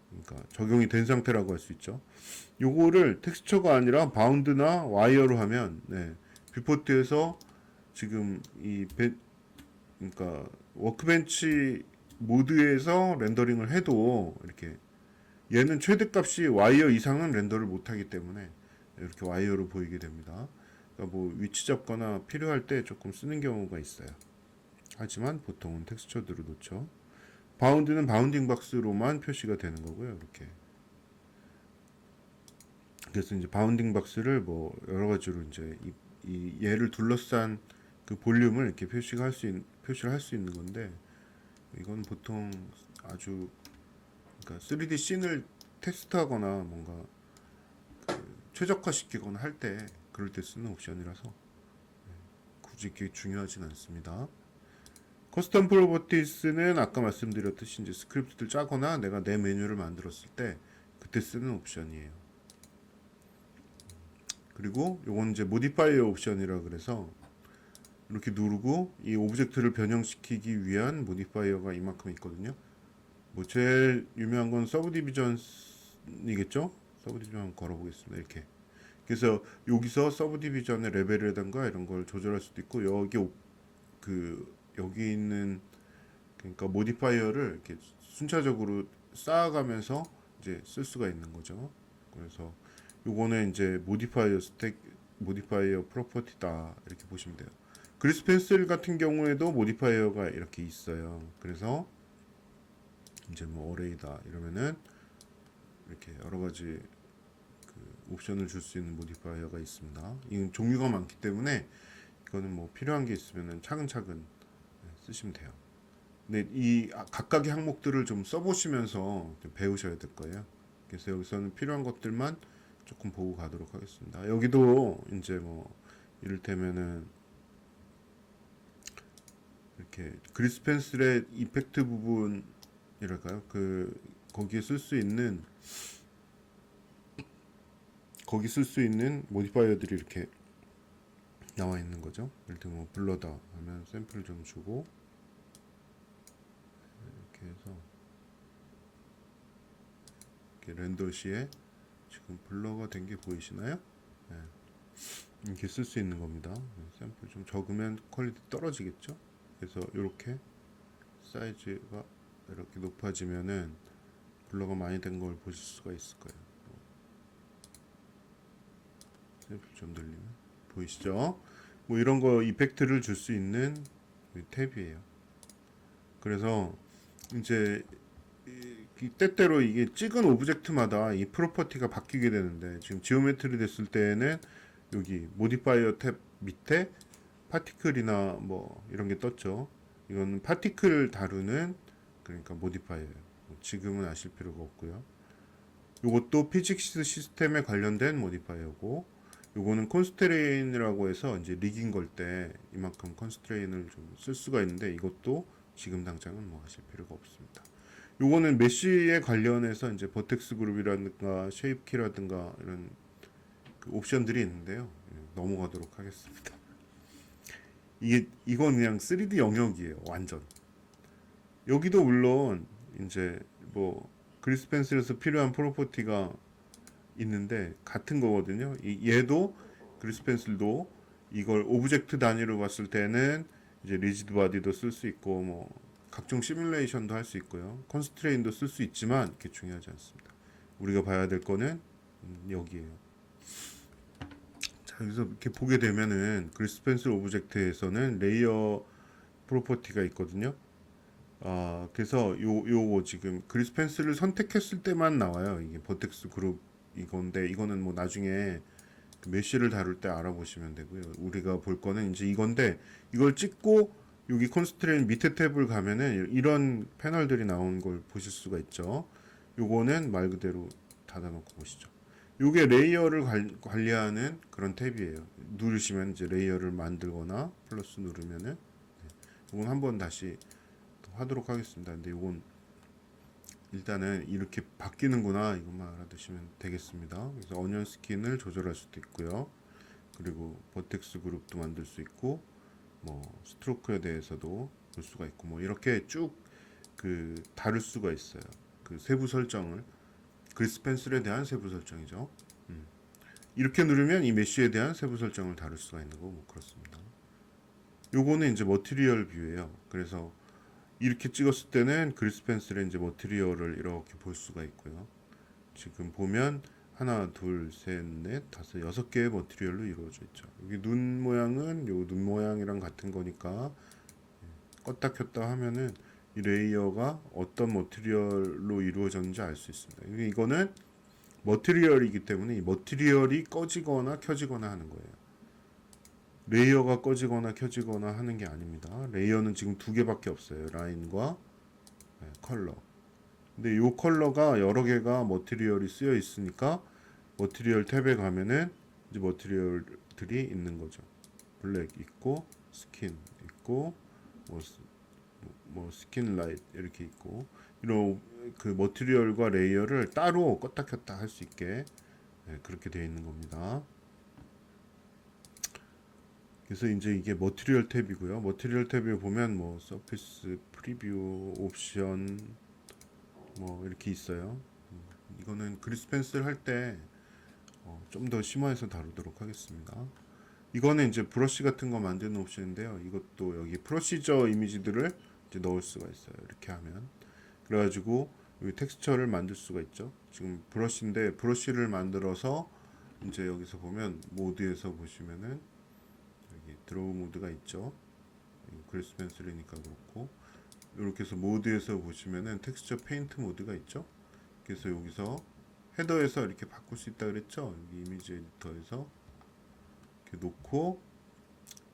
그러니까 적용이 된 상태라고 할 수 있죠. 요거를 텍스처가 아니라 바운드나 와이어로 하면, 뷰포트에서 지금 그러니까 워크벤치 모드에서 렌더링을 해도 이렇게, 얘는 최대값이 와이어 이상은 렌더를 못하기 때문에 이렇게 와이어로 보이게 됩니다. 그러니까 뭐 위치 잡거나 필요할 때 조금 쓰는 경우가 있어요. 하지만 보통은 텍스처드로 놓죠. 바운드는 바운딩 박스로만 표시가 되는 거고요. 이렇게. 그래서 이제 바운딩 박스를 뭐 여러 가지로 이제 이 얘를 둘러싼 그 볼륨을 이렇게 표시를 할 수 있는 건데, 이건 보통 아주, 그러니까 3D 씬을 테스트하거나 뭔가 최적화시키거나 할 때 그럴 때 쓰는 옵션이라서 굳이 이렇게 중요하진 않습니다. 커스텀 프로퍼티스는 아까 말씀드렸듯이 이제 스크립트를 짜거나 내가 내 메뉴를 만들었을 때 그때 쓰는 옵션이에요. 그리고 요건 이제 모디파이어 옵션이라 그래서 이렇게 누르고 이 오브젝트를 변형시키기 위한 모디파이어가 이만큼 있거든요. 뭐 제일 유명한 건 서브디비전이겠죠? 서브디비전 한번 걸어보겠습니다. 이렇게. 그래서 여기서 서브디비전의 레벨이라든가 이런 걸 조절할 수도 있고 여기 있는 그러니까 모디파이어를 이렇게 순차적으로 쌓아가면서 이제 쓸 수가 있는 거죠. 그래서 요거는 이제 모디파이어 프로퍼티다 이렇게 보시면 돼요. 그리스 펜슬 같은 경우에도 모디파이어가 이렇게 있어요. 그래서 이제 뭐 어레이다 이러면은 이렇게 여러 가지 옵션을 줄 수 있는 모디파이어가 있습니다. 이건 종류가 많기 때문에 이거는 뭐 필요한 게 있으면은 차근차근 쓰시면 돼요. 근데 이 각각의 항목들을 좀 써보시면서 좀 배우셔야 될 거예요. 그래서 여기서는 필요한 것들만 조금 보고 가도록 하겠습니다. 여기도 이제 뭐 이를테면은 이렇게 그리스 펜슬의 이펙트 부분이랄까요? 거기에 쓸 수 있는 모디파이어들이 이렇게 나와 있는 거죠. 예를 들면 뭐 블러다 하면 샘플을 좀 주고 이렇게 해서 이렇게 렌더 시에 지금 블러가 된 게 보이시나요? 네. 이렇게 쓸 수 있는 겁니다. 샘플 좀 적으면 퀄리티 떨어지겠죠. 그래서 이렇게 사이즈가 이렇게 높아지면은 블러가 많이 된 걸 보실 수가 있을 거예요. 샘플 좀 늘리면 보이시죠? 뭐 이런 거 이펙트를 줄 수 있는 탭이에요. 그래서 이제 때때로 이게 찍은 오브젝트마다 이 프로퍼티가 바뀌게 되는데 지금 지오메트리 됐을 때는 여기 모디파이어 탭 밑에 파티클이나 뭐 이런 게 떴죠. 이거는 파티클 다루는 그러니까 모디파이어예요. 지금은 아실 필요가 없고요. 이것도 피직스 시스템에 관련된 모디파이어고 요거는 컨스트레인이라고 해서 이제 리깅 걸 때 이만큼 컨스트레인을 좀 쓸 수가 있는데 이것도 지금 당장은 뭐 하실 필요가 없습니다. 요거는 메쉬에 관련해서 이제 버텍스 그룹이라든가 쉐입키라든가 이런 옵션들이 있는데요. 넘어가도록 하겠습니다. 이건 그냥 3D 영역이에요. 완전. 여기도 물론 이제 뭐 그리스 펜슬에서 필요한 프로퍼티가 있는데 같은 거거든요. 얘도 그리스 펜슬도 이걸 오브젝트 단위로 봤을 때는 이제 리지드 바디도 쓸 수 있고 뭐 각종 시뮬레이션도 할 수 있고요. 컨스트레인도 쓸 수 있지만 그게 중요하지 않습니다. 우리가 봐야 될 거는 여기에요. 자, 여기서 이렇게 보게 되면은 그리스 펜슬 오브젝트에서는 레이어 프로퍼티가 있거든요. 그래서 요거 지금 그리스 펜슬을 선택했을 때만 나와요. 이게 버텍스 그룹 이건데 이거는 뭐 나중에 그 메쉬를 다룰 때 알아보시면 되고요. 우리가 볼 거는 이제 이건데 이걸 찍고 여기 컨스트레인 밑에 탭을 가면은 이런 패널들이 나온 걸 보실 수가 있죠. 요거는 말 그대로 닫아놓고 보시죠. 요게 레이어를 관리하는 그런 탭이에요. 누르시면 이제 레이어를 만들거나 플러스 누르면은 이건 한번 다시 하도록 하겠습니다. 근데 이건 일단은 이렇게 바뀌는구나 이것만 알아두시면 되겠습니다. 그래서 어니언 스킨을 조절할 수도 있고요. 그리고 버텍스 그룹도 만들 수 있고 뭐 스트로크에 대해서도 볼 수가 있고 뭐 이렇게 쭉 다룰 수가 있어요. 그 세부 설정을 그리스 펜슬에 대한 세부 설정이죠. 이렇게 누르면 이 메쉬에 대한 세부 설정을 다룰 수가 있는 거고 뭐 그렇습니다. 요거는 이제 머티리얼 뷰예요. 그래서 이렇게 찍었을 때는 그리스 펜슬의 이제 머티리얼을 이렇게 볼 수가 있고요. 지금 보면 하나, 둘, 셋, 넷, 다섯, 6개의 머티리얼로 이루어져 있죠. 여기 눈 모양은 요 눈 모양이랑 같은 거니까 껐다 켰다 하면은 이 레이어가 어떤 머티리얼로 이루어졌는지 알 수 있습니다. 이거는 머티리얼이기 때문에 이 머티리얼이 꺼지거나 켜지거나 하는 거예요. 레이어가 꺼지거나 켜지거나 하는 게 아닙니다. 레이어는 지금 2개밖에 없어요. 라인과 컬러. 근데 이 컬러가 여러 개가 머티리얼이 쓰여 있으니까 머티리얼 탭에 가면은 이제 머티리얼들이 있는 거죠. 블랙 있고 스킨 있고 뭐, 뭐 스킨 라이트 이렇게 있고 이런 그 머티리얼과 레이어를 따로 껐다 켰다 할 수 있게 그렇게 되어 있는 겁니다. 그래서 이제 이게 머티리얼 탭이고요. 머티리얼 탭에 보면 뭐 서피스 프리뷰 옵션 뭐 이렇게 있어요. 이거는 그리스 펜슬 할 때 좀 더 심화해서 다루도록 하겠습니다. 이거는 이제 브러쉬 같은 거 만드는 옵션인데요. 이것도 여기 프로시저 이미지들을 이제 넣을 수가 있어요. 이렇게 하면 그래가지고 여기 텍스처를 만들 수가 있죠. 지금 브러쉬인데 브러쉬를 만들어서 이제 여기서 보면 모드에서 보시면은 여기 드로우 모드가 있죠. 그리스 펜슬이니까 그렇고 이렇게 해서 모드에서 보시면은 텍스처 페인트 모드가 있죠. 그래서 여기서 헤더에서 이렇게 바꿀 수 있다 그랬죠. 여기 이미지 에디터에서 이렇게 놓고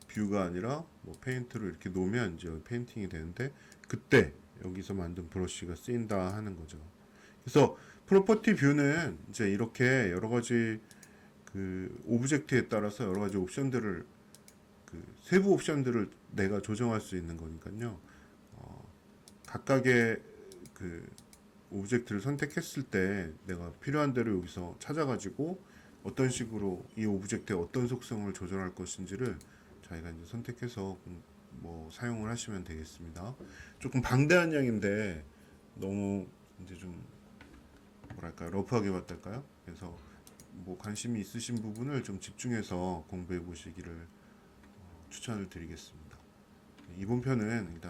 뷰가 아니라 뭐 페인트를 이렇게 놓으면 이제 페인팅이 되는데 그때 여기서 만든 브러쉬가 쓰인다 하는 거죠. 그래서 프로퍼티 뷰는 이제 이렇게 여러 가지 그 오브젝트에 따라서 여러 가지 옵션들을 그 세부 옵션들을 내가 조정할 수 있는 거니까요. 각각의 그 오브젝트를 선택했을 때 내가 필요한 대로 여기서 찾아가지고 어떤 식으로 이 오브젝트의 어떤 속성을 조절할 것인지를 자기가 이제 선택해서 뭐 사용을 하시면 되겠습니다. 조금 방대한 양인데 너무 이제 좀 뭐랄까 러프하게 봤달까요? 그래서 뭐 관심이 있으신 부분을 좀 집중해서 공부해 보시기를 추천을 드리겠습니다. 이번 편은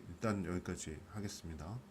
일단 여기까지 하겠습니다.